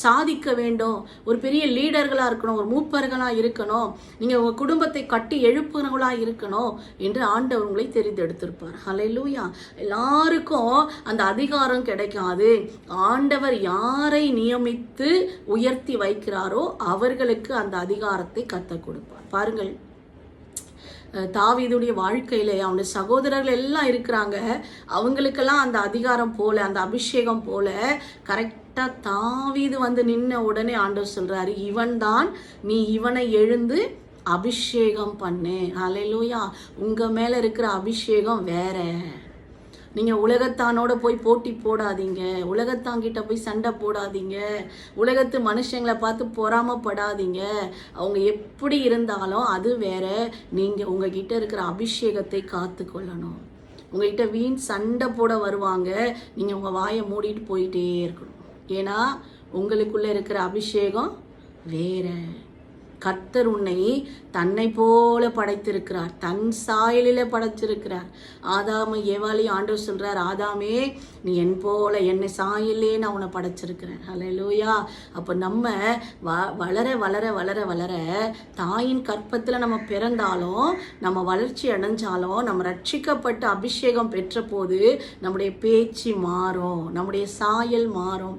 சாதிக்க வேண்டும், ஒரு பெரிய லீடர்களாக இருக்கணும், ஒரு மூப்பர்களாக இருக்கணும், நீங்கள் உங்கள் குடும்பத்தை கட்டி எழுப்புனவர்களாக இருக்கணும் என்று ஆண்டவர் உங்களை தெரிந்தெடுத்திருப்பார். ஹல்லேலூயா. எல்லாருக்கும் அந்த அதிகாரம் கிடைக்காது. ஆண்டவர் யாரை நியமித்து உயர்த்தி வைக்கிறாரோ அவர்களுக்கு அந்த அதிகாரத்தை கற்றுக் கொடுப்பார். பாருங்கள், தாவீதுடைய வாழ்க்கையில அவனுடைய சகோதரர்கள் எல்லாம் இருக்கிறாங்க. அவங்களுக்கெல்லாம் அந்த அதிகாரம் போல, அந்த அபிஷேகம் போல கரெக்டா தாவீது வந்து நின்ன உடனே ஆண்டவர் சொல்றாரு, இவன் தான், நீ இவனை எழுந்து அபிஷேகம் பண்ணு. ஹல்லேலூயா. உங்க மேல இருக்கிற அபிஷேகம் வேற. நீங்கள் உலகத்தானோட போய் போட்டி போடாதீங்க, உலகத்தாங்கிட்ட போய் சண்டை போடாதீங்க, உலகத்து மனுஷங்களை பார்த்து பொறாமப்படாதீங்க. அவங்க எப்படி இருந்தாலும் அது வேற. நீங்கள் உங்ககிட்ட இருக்கிற அபிஷேகத்தை காத்து கொள்ளணும். உங்ககிட்ட வீண் சண்டை போட வருவாங்க, நீங்கள் உங்கள் வாயை மூடிட்டு போயிட்டே இருக்கணும். ஏன்னா உங்களுக்குள்ளே இருக்கிற அபிஷேகம் வேற. கர்த்தர் உன்னை தன்னை போல படைத்திருக்கிறார், தன் சாயலில படைச்சிருக்கிறார். ஆதாம ஏவாளி ஆண்டவர் சொல்றார், ஆதாமே நீ என் போல என்னை சாயலே நான் உன்னை படைச்சிருக்கிறேன். ஹல்லேலூயா. அப்போ நம்ம வளர வளர வளர வளர தாயின் கற்பத்தில் நம்ம பிறந்தாலும், நம்ம வளர்ச்சி அடைஞ்சாலும், நம்ம ரட்சிக்கப்பட்ட அபிஷேகம் பெற்ற போது நம்முடைய பேச்சு மாறும், நம்முடைய சாயல் மாறும்.